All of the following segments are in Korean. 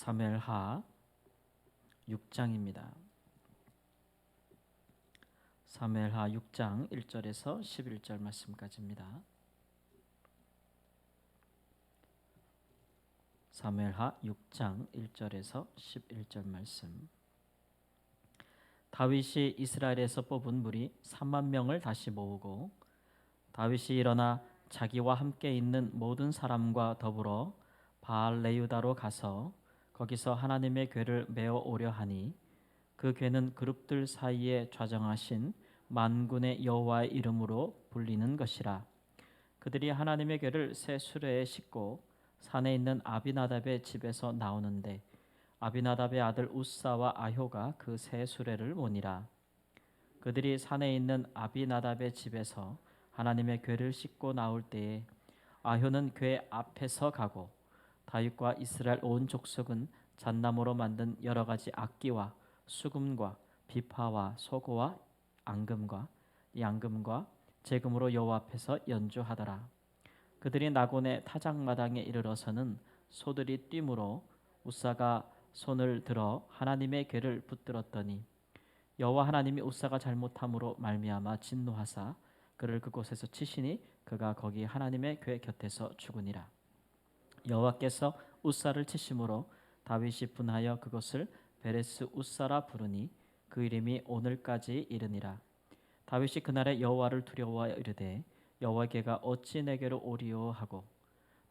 사무엘하 6장입니다. 사무엘하 6장 1절에서 11절 말씀까지입니다. 사무엘하 6장 1절에서 11절 말씀. 다윗이 이스라엘에서 뽑은 무리 3만 명을 다시 모으고 다윗이 일어나 자기와 함께 있는 모든 사람과 더불어 바알 레유다로 가서 거기서 하나님의 궤를 메어 오려 하니 그 궤는 그룹들 사이에 좌정하신 만군의 여호와의 이름으로 불리는 것이라. 그들이 하나님의 궤를 새 수레에 싣고 산에 있는 아비나답의 집에서 나오는데 아비나답의 아들 우사와 아효가 그 새 수레를 모니라. 그들이 산에 있는 아비나답의 집에서 하나님의 궤를 싣고 나올 때에 아효는 궤 앞에서 가고 다윗과 이스라엘 온 족속은 잣나무로 만든 여러 가지 악기와 수금과 비파와 소고와 앙금과 양금과 제금으로 여호와 앞에서 연주하더라. 그들이 나곤의 타작마당에 이르러서는 소들이 뛰므로 우사가 손을 들어 하나님의 궤를 붙들었더니 여호와 하나님이 우사가 잘못함으로 말미암아 진노하사 그를 그곳에서 치시니 그가 거기 하나님의 궤 곁에서 죽으니라. 여호와께서 우사를 치심으로 다윗이 분하여 그것을 베레스 우사라 부르니 그 이름이 오늘까지 이르니라. 다윗이 그날에 여호와를 두려워하여 이르되 여호와의 궤가 어찌 내게로 오리오 하고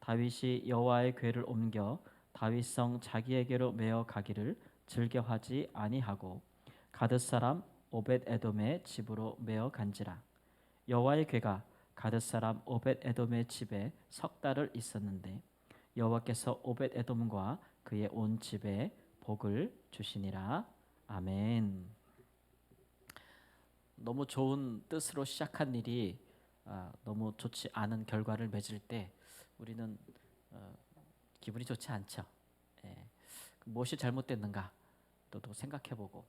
다윗이 여호와의 궤를 옮겨 다윗성 자기에게로 메어 가기를 즐겨하지 아니하고 가드 사람 오벳 에돔의 집으로 메어 간지라. 여호와의 궤가 가드 사람 오벳 에돔의 집에 석 달을 있었는데 여호와께서 오벳 에돔과 그의 온 집에 복을 주시니라. 아멘. 너무 좋은 뜻으로 시작한 일이 너무 좋지 않은 결과를 맺을 때 우리는 기분이 좋지 않죠. 무엇이 잘못됐는가 또 생각해보고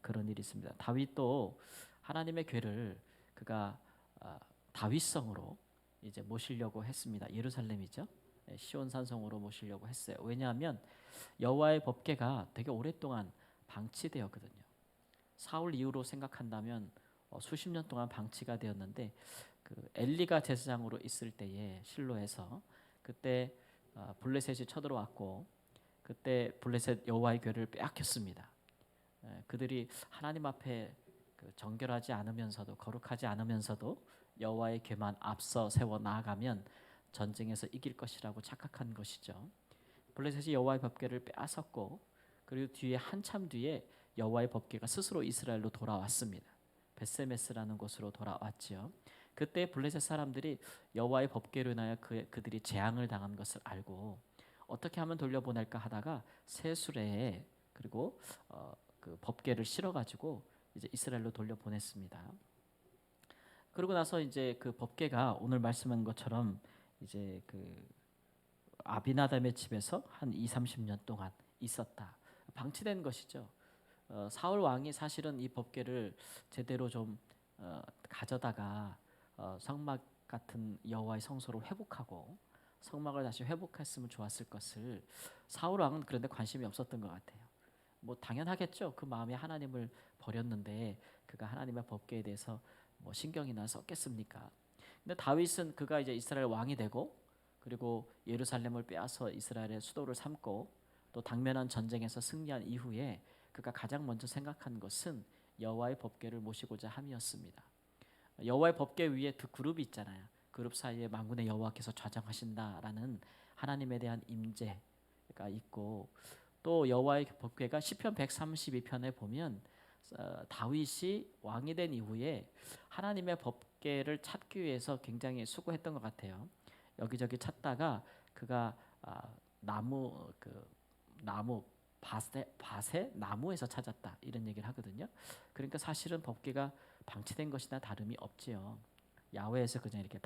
그런 일이 있습니다. 다윗도 하나님의 궤를 그가 다윗성으로 이제 모시려고 했습니다. 예루살렘이죠. 시온 산성으로 모시려고 했어요. 왜냐하면 여호와의 법궤가 되게 오랫동안 방치되었거든요. 사울 이후로 생각한다면 수십 년 동안 방치가 되었는데 그 엘리가 제사장으로 있을 때에 실로에서 그때 블레셋이 쳐들어왔고 그때 블레셋 여호와의 궤를 빼앗겼습니다. 그들이 하나님 앞에 정결하지 않으면서도 거룩하지 않으면서도 여호와의 궤만 앞서 세워 나아가면 전쟁에서 이길 것이라고 착각한 것이죠. 블레셋이 여호와의 법궤를 빼앗았고 그리고 뒤에 한참 뒤에 여호와의 법궤가 스스로 이스라엘로 돌아왔습니다. 베세메스라는 곳으로 돌아왔지요. 그때 블레셋 사람들이 여호와의 법궤로 인하여 그들이 재앙을 당한 것을 알고 어떻게 하면 돌려보낼까 하다가 새 수레에 그리고 그 법궤를 실어가지고 이제 이스라엘로 돌려보냈습니다. 그러고 나서 이제 그 법궤가 오늘 말씀한 것처럼 이제 그 아비나답의 집에서 한 30년 동안 있었다. 방치된 것이죠. 사울 왕이 사실은 이 법궤를 제대로 좀 가져다가 성막 같은 여호와의 성소를 회복하고 성막을 다시 회복했으면 좋았을 것을 사울 왕은 그런데 관심이 없었던 것 같아요. 뭐 당연하겠죠. 그 마음에 하나님을 버렸는데 그가 하나님의 법궤에 대해서 뭐 신경이나 썼겠습니까? 근데 다윗은 그가 이제 이스라엘 왕이 되고 그리고 예루살렘을 빼앗아 이스라엘의 수도를 삼고 또 당면한 전쟁에서 승리한 이후에 그가 가장 먼저 생각한 것은 여호와의 법궤를 모시고자 함이었습니다. 여호와의 법궤 위에 두 그룹이 있잖아요. 그룹 사이에 만군의 여호와께서 좌정하신다라는 하나님에 대한 임재가 있고 또 여호와의 법궤가 시편 132편에 보면 다윗이 왕이 된 이후에 하나님의 법궤를 찾기 위해서 굉장히 수고했던 것 같아요. 여기저기 찾다가 그가 나무 밭에 나무에서 찾았다 이런 얘기를 하거든요. 그러니까 사실은 법궤가 방치된 것이나 다름이 없지요. 야외에서 그냥 이렇게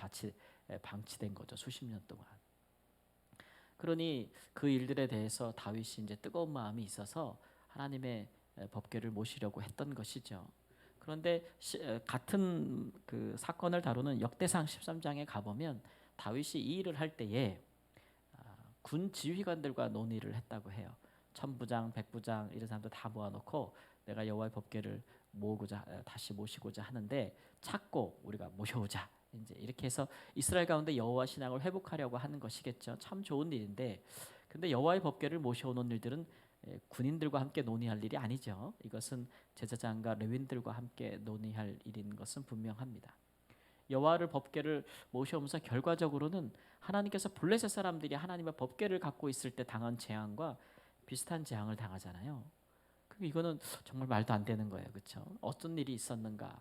방치된 거죠. 수십 년 동안. 그러니 그 일들에 대해서 다윗이 이제 뜨거운 마음이 있어서 하나님의 법궤를 모시려고 했던 것이죠. 그런데 같은 그 사건을 다루는 역대상 13장에 가보면 다윗이 이 일을 할 때에 군 지휘관들과 논의를 했다고 해요. 천부장, 백부장 이런 사람들 다 모아놓고 내가 여호와의 법궤를 모으고자 다시 모시고자 하는데 찾고 우리가 모셔오자. 이제 이렇게 해서 이스라엘 가운데 여호와 신앙을 회복하려고 하는 것이겠죠. 참 좋은 일인데, 근데 여호와의 법궤를 모셔오는 일들은 군인들과 함께 논의할 일이 아니죠. 이것은 제사장과 레위인들과 함께 논의할 일인 것은 분명합니다. 여호와를 법궤를 모셔오면서 결과적으로는 하나님께서 블레셋 사람들이 하나님의 법궤를 갖고 있을 때 당한 재앙과 비슷한 재앙을 당하잖아요. 이거는 정말 말도 안 되는 거예요, 그렇죠? 어떤 일이 있었는가?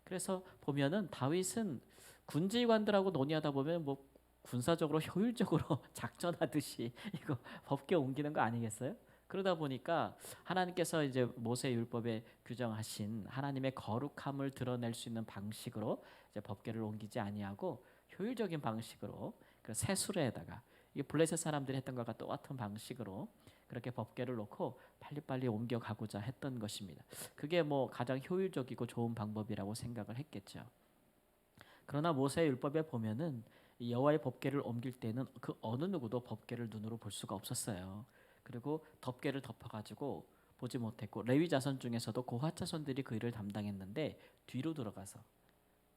그래서 보면은 다윗은 군지관들하고 논의하다 보면 뭐 군사적으로 효율적으로 작전하듯이 이거 법궤 옮기는 거 아니겠어요? 그러다 보니까 하나님께서 이제 모세 율법에 규정하신 하나님의 거룩함을 드러낼 수 있는 방식으로 이제 법궤를 옮기지 아니하고 효율적인 방식으로 그 세수레에다가 이게 블레셋 사람들이 했던 것과 똑같은 방식으로 그렇게 법궤를 놓고 빨리빨리 옮겨가고자 했던 것입니다. 그게 뭐 가장 효율적이고 좋은 방법이라고 생각을 했겠죠. 그러나 모세의 율법에 보면은 이 여호와의 법궤를 옮길 때는 그 어느 누구도 법궤를 눈으로 볼 수가 없었어요. 그리고 덮개를 덮어가지고 보지 못했고 레위 자손 중에서도 고핫 자손들이 그 일을 담당했는데 뒤로 들어가서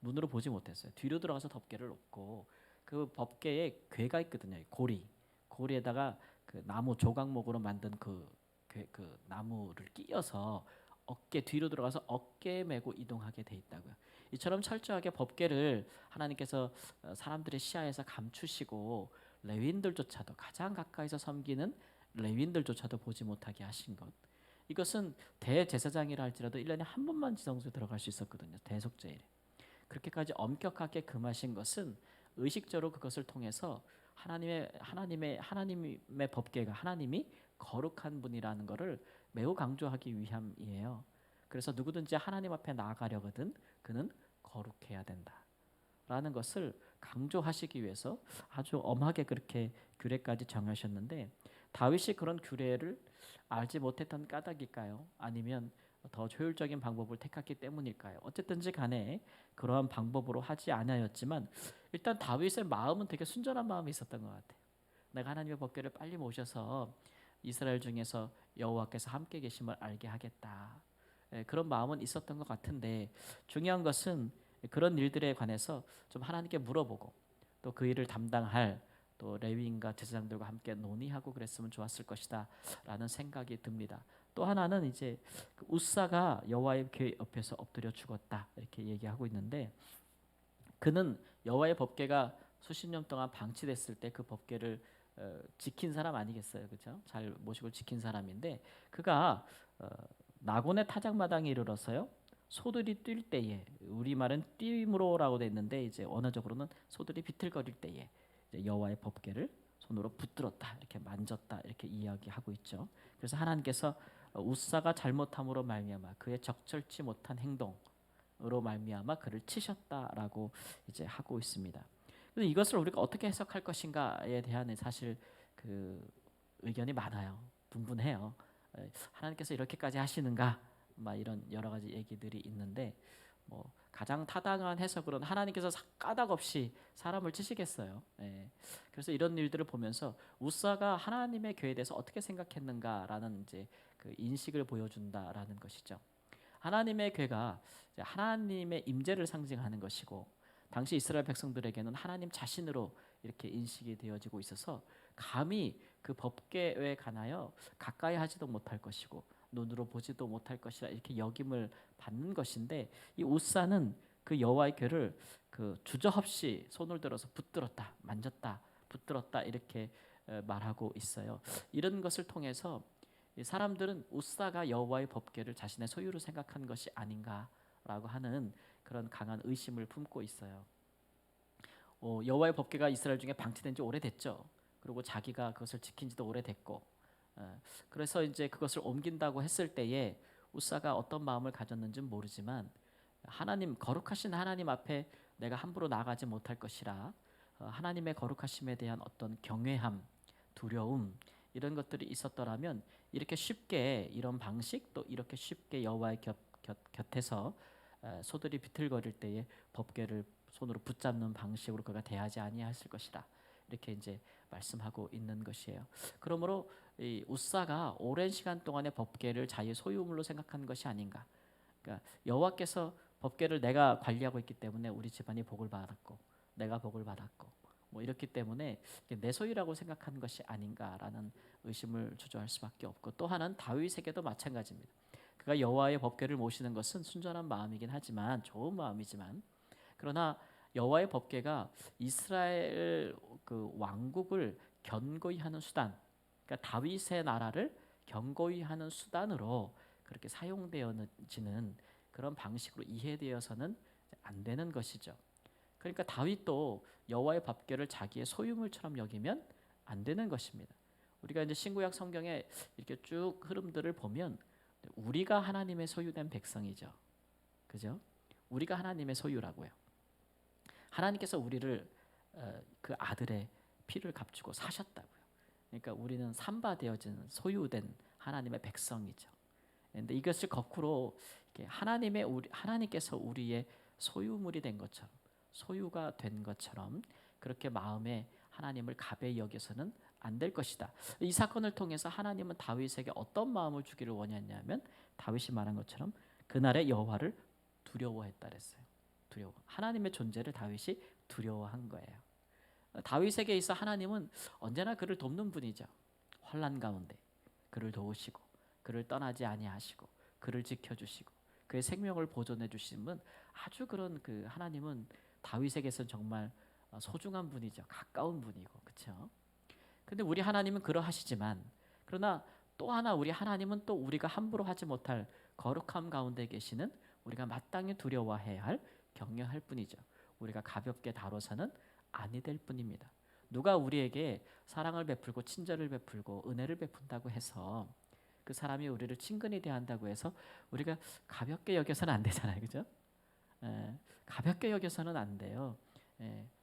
눈으로 보지 못했어요. 뒤로 들어가서 덮개를 놓고 그 법궤에 궤가 있거든요. 고리에다가 그 나무 조각목으로 만든 그 나무를 끼워서 어깨 뒤로 들어가서 어깨에 메고 이동하게 돼 있다고요. 이처럼 철저하게 법궤를 하나님께서 사람들의 시야에서 감추시고 레위인들조차도 가장 가까이서 섬기는 레위인들조차도 보지 못하게 하신 것. 이것은 대제사장이라 할지라도 1년에 한 번만 지성소에 들어갈 수 있었거든요. 대속죄일에. 그렇게까지 엄격하게 금하신 것은 의식적으로 그것을 통해서 하나님의 법궤가 하나님이 거룩한 분이라는 것을 매우 강조하기 위함이에요. 그래서 누구든지 하나님 앞에 나아가려거든 그는 거룩해야 된다라는 것을 강조하시기 위해서 아주 엄하게 그렇게 규례까지 정하셨는데, 다윗이 그런 규례를 알지 못했던 까닭일까요? 아니면 더 효율적인 방법을 택했기 때문일까요? 어쨌든지 간에 그러한 방법으로 하지 않았지만 일단 다윗의 마음은 되게 순전한 마음이 있었던 것 같아요. 내가 하나님의 법궤를 빨리 모셔서 이스라엘 중에서 여호와께서 함께 계심을 알게 하겠다. 그런 마음은 있었던 것 같은데, 중요한 것은 그런 일들에 관해서 좀 하나님께 물어보고 또 그 일을 담당할 또 레위인과 제사장들과 함께 논의하고 그랬으면 좋았을 것이다라는 생각이 듭니다. 또 하나는 이제 그 우사가 여호와의 궤 옆에서 엎드려 죽었다 이렇게 얘기하고 있는데, 그는 여호와의 법궤가 수십 년 동안 방치됐을 때 그 법궤를 지킨 사람 아니겠어요, 그렇죠? 잘 모시고 지킨 사람인데 그가 나곤의 타작마당에 이르러서요 소들이 뛸 때에, 우리말은 띠므로라고 돼 있는데 이제 언어적으로는 소들이 비틀거릴 때에 이제 여호와의 법궤를 손으로 붙들었다 이렇게 만졌다 이렇게 이야기하고 있죠. 그래서 하나님께서 우사가 잘못함으로 말미암아 그의 적절치 못한 행동으로 말미암아 그를 치셨다라고 이제 하고 있습니다. 그래서 이것을 우리가 어떻게 해석할 것인가에 대한 사실 그 의견이 많아요. 분분해요. 하나님께서 이렇게까지 하시는가? 막 이런 여러 가지 얘기들이 있는데 뭐 가장 타당한 해석으로는 하나님께서 까닭 없이 사람을 치시겠어요. 그래서 이런 일들을 보면서 우사가 하나님의 궤에 대해서 어떻게 생각했는가라는 이제 그 인식을 보여준다라는 것이죠. 하나님의 궤가 하나님의 임재를 상징하는 것이고 당시 이스라엘 백성들에게는 하나님 자신으로 이렇게 인식이 되어지고 있어서 감히 그 법궤에 관하여 가까이 하지도 못할 것이고 눈으로 보지도 못할 것이라 이렇게 여김을 받는 것인데, 이 우사는 그 여호와의 궤를 그 주저없이 손을 들어서 붙들었다, 만졌다, 붙들었다 이렇게 말하고 있어요. 이런 것을 통해서 사람들은 우사가 여호와의 법궤를 자신의 소유로 생각한 것이 아닌가라고 하는 그런 강한 의심을 품고 있어요. 여호와의 법궤가 이스라엘 중에 방치된 지 오래됐죠. 그리고 자기가 그것을 지킨 지도 오래됐고, 그래서 이제 그것을 옮긴다고 했을 때에 우사가 어떤 마음을 가졌는지는 모르지만 하나님, 거룩하신 하나님 앞에 내가 함부로 나가지 못할 것이라 하나님의 거룩하심에 대한 어떤 경외함, 두려움 이런 것들이 있었더라면 이렇게 쉽게 이런 방식 또 이렇게 쉽게 여호와의 곁에서 소들이 비틀거릴 때에 법궤를 손으로 붙잡는 방식으로 그가 대하지 아니했을 것이라 이렇게 이제 말씀하고 있는 것이에요. 그러므로 이 웃사가 오랜 시간 동안의 법궤를 자기의 소유물로 생각한 것이 아닌가. 그러니까 여호와께서 법궤를 내가 관리하고 있기 때문에 우리 집안이 복을 받았고 내가 복을 받았고 뭐 이렇기 때문에 내 소유라고 생각한 것이 아닌가라는 의심을 주저할 수밖에 없고, 또 하나는 다윗에게도 마찬가지입니다. 그가 여호와의 법궤를 모시는 것은 순전한 마음이긴 하지만, 좋은 마음이지만, 그러나 여호와의 법궤가 이스라엘 그 왕국을 견고히 하는 수단, 그러니까 다윗의 나라를 견고히 하는 수단으로 그렇게 사용되어지는 그런 방식으로 이해되어서는 안 되는 것이죠. 그러니까 다윗도 여호와의 법궤를 자기의 소유물처럼 여기면 안 되는 것입니다. 우리가 이제 신구약 성경에 이렇게 쭉 흐름들을 보면 우리가 하나님의 소유된 백성이죠. 그죠? 우리가 하나님의 소유라고요. 하나님께서 우리를 그 아들의 피를 값주고 사셨다고요. 그러니까 우리는 삼바되어진 소유된 하나님의 백성이죠. 그런데 이것을 거꾸로 하나님께서 우리의 소유물이 된 것처럼, 소유가 된 것처럼 그렇게 마음에 하나님을 가벼이 여겨서는 안 될 것이다. 이 사건을 통해서 하나님은 다윗에게 어떤 마음을 주기를 원했냐면, 다윗이 말한 것처럼 그날의 여호와를 두려워했다 그랬어요. 두려워. 하나님의 존재를 다윗이 두려워한 거예요. 다윗에게 있어 하나님은 언제나 그를 돕는 분이죠. 환난 가운데 그를 도우시고 그를 떠나지 아니하시고 그를 지켜주시고 그의 생명을 보존해 주시는 분, 아주 그런 그 하나님은 다윗에게서 정말 소중한 분이죠. 가까운 분이고, 그렇죠? 근데 우리 하나님은 그러하시지만, 그러나 또 하나 우리 하나님은 또 우리가 함부로 하지 못할 거룩함 가운데 계시는, 우리가 마땅히 두려워해야 할, 경외할 분이죠. 우리가 가볍게 다뤄서는 아니 될 뿐입니다. 누가 우리에게 사랑을 베풀고 친절을 베풀고 은혜를 베푼다고 해서 그 사람이 우리를 친근히 대한다고 해서 우리가 가볍게 여겨서는 안 되잖아요, 그죠? 가볍게 여겨서는 안 돼요.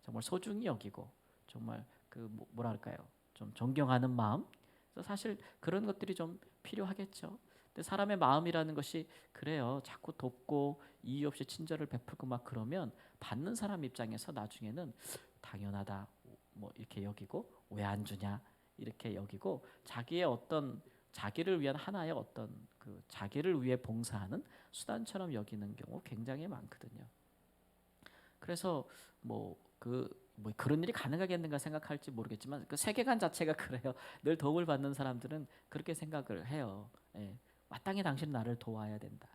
정말 소중히 여기고 정말 그 뭐랄까요, 좀 존경하는 마음. 그래서 사실 그런 것들이 좀 필요하겠죠. 근데 사람의 마음이라는 것이 그래요. 자꾸 돕고 이유 없이 친절을 베풀고 막 그러면 받는 사람 입장에서 나중에는 당연하다 뭐 이렇게 여기고, 왜 안 주냐 이렇게 여기고, 자기의 어떤 자기를 위한 하나의 어떤 그 자기를 위해 봉사하는 수단처럼 여기는 경우 굉장히 많거든요. 그래서 그런 일이 가능하겠는가 생각할지 모르겠지만 그 세계관 자체가 그래요. 늘 도움을 받는 사람들은 그렇게 생각을 해요. 마땅히 당신 나를 도와야 된다.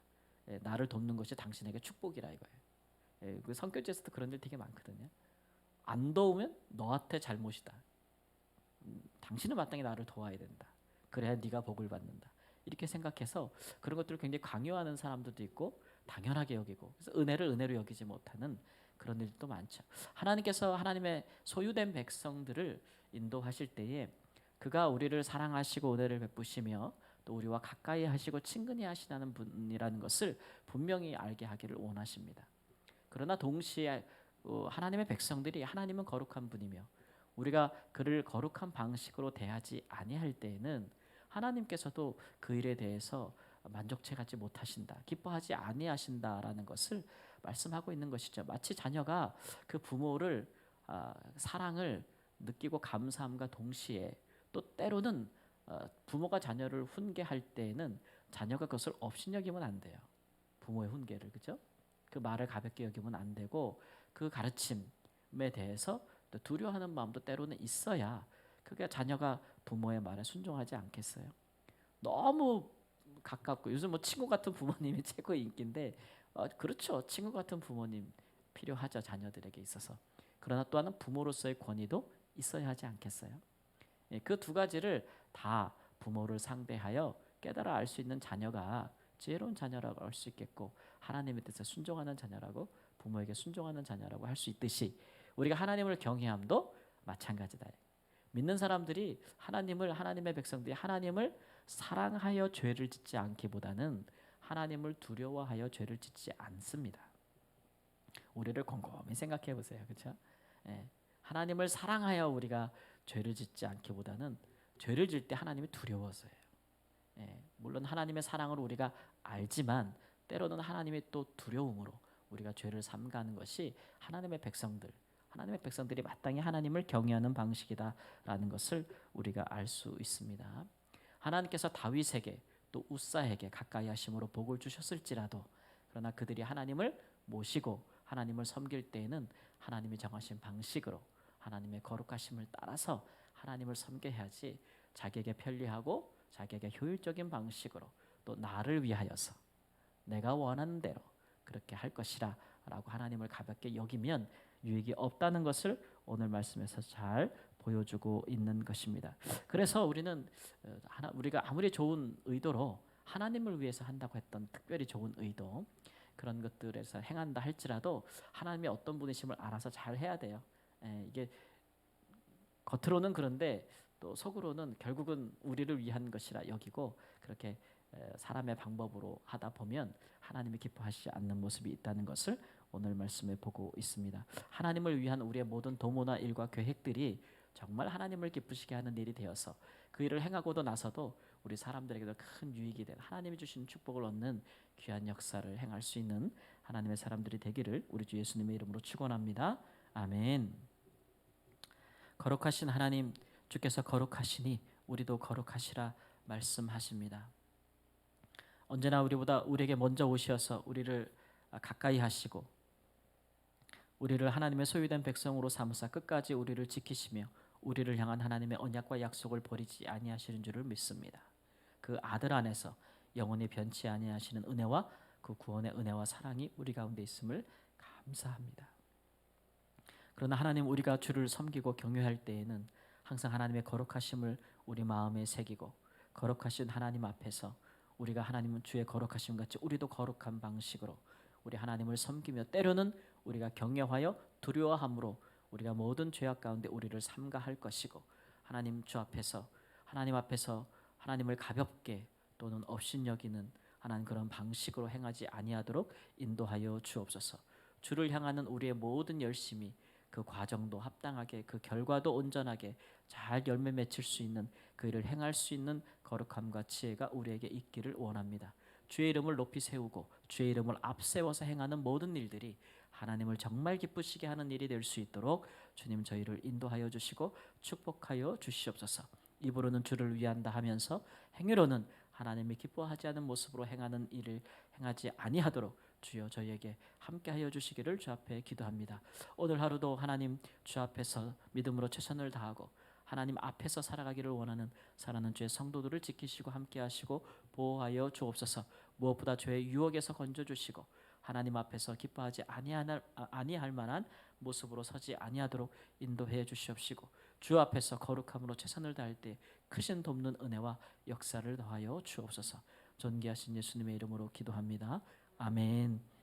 나를 돕는 것이 당신에게 축복이라 이거예요. 그 성교제에서도 그런 일 되게 많거든요. 안 도우면 너한테 잘못이다. 당신은 마땅히 나를 도와야 된다. 그래야 네가 복을 받는다. 이렇게 생각해서 그런 것들을 굉장히 강요하는 사람들도 있고, 당연하게 여기고, 그래서 은혜를 은혜로 여기지 못하는 그런 일도 많죠. 하나님께서 하나님의 소유된 백성들을 인도하실 때에 그가 우리를 사랑하시고 은혜를 베푸시며 또 우리와 가까이 하시고 친근히 하시는 분이라는 것을 분명히 알게 하기를 원하십니다. 그러나 동시에 하나님의 백성들이, 하나님은 거룩한 분이며 우리가 그를 거룩한 방식으로 대하지 아니할 때에는 하나님께서도 그 일에 대해서 만족체 갖지 못하신다, 기뻐하지 아니하신다라는 것을 말씀하고 있는 것이죠. 마치 자녀가 그 부모를 사랑을 느끼고 감사함과 동시에 또 때로는 부모가 자녀를 훈계할 때에는 자녀가 그것을 업신여기면 안 돼요. 부모의 훈계를, 그죠? 그 말을 가볍게 여기면 안 되고, 그 가르침에 대해서 또 두려워하는 마음도 때로는 있어야 그게 자녀가 부모의 말에 순종하지 않겠어요? 너무 가깝고, 요즘 뭐 친구 같은 부모님이 최고 인기인데, 그렇죠. 친구 같은 부모님 필요하죠, 자녀들에게 있어서. 그러나 또 하나는 부모로서의 권위도 있어야 하지 않겠어요? 그 두 가지를 다 부모를 상대하여 깨달아 알 수 있는 자녀가 지혜로운 자녀라고 할 수 있겠고, 하나님의 뜻에 순종하는 자녀라고, 부모에게 순종하는 자녀라고 할 수 있듯이 우리가 하나님을 경외함도 마찬가지다. 믿는 사람들이 하나님의 백성들이 하나님을 사랑하여 죄를 짓지 않기보다는 하나님을 두려워하여 죄를 짓지 않습니다. 우리를 곰곰이 생각해 보세요. 그렇죠? 하나님을 사랑하여 우리가 죄를 짓지 않기보다는 죄를 질 때 하나님이 두려워서예요. 물론 하나님의 사랑을 우리가 알지만 때로는 하나님의 또 두려움으로 우리가 죄를 삼가는 것이 하나님의 백성들이 마땅히 하나님을 경외하는 방식이다라는 것을 우리가 알 수 있습니다. 하나님께서 다윗에게 또 우사에게 가까이 하심으로 복을 주셨을지라도 그러나 그들이 하나님을 모시고 하나님을 섬길 때에는 하나님이 정하신 방식으로 하나님의 거룩하심을 따라서 하나님을 섬겨야지 자기에게 편리하고 자기에게 효율적인 방식으로 또 나를 위하여서 내가 원하는 대로 그렇게 할 것이라 라고 하나님을 가볍게 여기면 유익이 없다는 것을 오늘 말씀에서 잘 보여주고 있는 것입니다. 그래서 우리는 우리가 아무리 좋은 의도로 하나님을 위해서 한다고 했던 특별히 좋은 의도 그런 것들에서 행한다 할지라도 하나님이 어떤 분이심을 알아서 잘 해야 돼요. 이게 겉으로는 그런데 또 속으로는 결국은 우리를 위한 것이라 여기고 그렇게 사람의 방법으로 하다 보면 하나님이 기뻐하시지 않는 모습이 있다는 것을 오늘 말씀에 보고 있습니다. 하나님을 위한 우리의 모든 도모나 일과 계획들이 정말 하나님을 기쁘시게 하는 일이 되어서 그 일을 행하고도 나서도 우리 사람들에게도 큰 유익이 되는 하나님이 주신 축복을 얻는 귀한 역사를 행할 수 있는 하나님의 사람들이 되기를 우리 주 예수님의 이름으로 축원합니다. 아멘. 거룩하신 하나님, 주께서 거룩하시니 우리도 거룩하시라 말씀하십니다. 언제나 우리에게 먼저 오셔서 우리를 가까이 하시고 우리를 하나님의 소유된 백성으로 삼으사 끝까지 우리를 지키시며 우리를 향한 하나님의 언약과 약속을 버리지 아니하시는 줄을 믿습니다. 그 아들 안에서 영원히 변치 아니하시는 은혜와 그 구원의 은혜와 사랑이 우리 가운데 있음을 감사합니다. 그러나 하나님, 우리가 주를 섬기고 경외할 때에는 항상 하나님의 거룩하심을 우리 마음에 새기고 거룩하신 하나님 앞에서 우리가 하나님은 주의 거룩하심 같이 우리도 거룩한 방식으로 우리 하나님을 섬기며 때로는 우리가 경외하여 두려워함으로 우리가 모든 죄악 가운데 우리를 삼가할 것이고 하나님 앞에서 하나님을 가볍게 또는 업신여기는 하나님 그런 방식으로 행하지 아니하도록 인도하여 주옵소서. 주를 향하는 우리의 모든 열심이 그 과정도 합당하게 그 결과도 온전하게 잘 열매 맺힐 수 있는 그 일을 행할 수 있는 거룩함과 지혜가 우리에게 있기를 원합니다. 주의 이름을 높이 세우고 주의 이름을 앞세워서 행하는 모든 일들이 하나님을 정말 기쁘시게 하는 일이 될 수 있도록 주님 저희를 인도하여 주시고 축복하여 주시옵소서. 입으로는 주를 위한다 하면서 행위로는 하나님이 기뻐하지 않은 모습으로 행하는 일을 행하지 아니하도록 주여 저희에게 함께하여 주시기를 주 앞에 기도합니다. 오늘 하루도 하나님 주 앞에서 믿음으로 최선을 다하고 하나님 앞에서 살아가기를 원하는 사랑하는 주의 성도들을 지키시고 함께하시고 보호하여 주옵소서. 무엇보다 죄의 유혹에서 건져주시고 하나님 앞에서 기뻐하지 아니할 만한 모습으로 서지 아니하도록 인도해 주시옵시고 주 앞에서 거룩함으로 최선을 다할 때 크신 돕는 은혜와 역사를 더하여 주옵소서. 존귀하신 예수님의 이름으로 기도합니다. 아멘.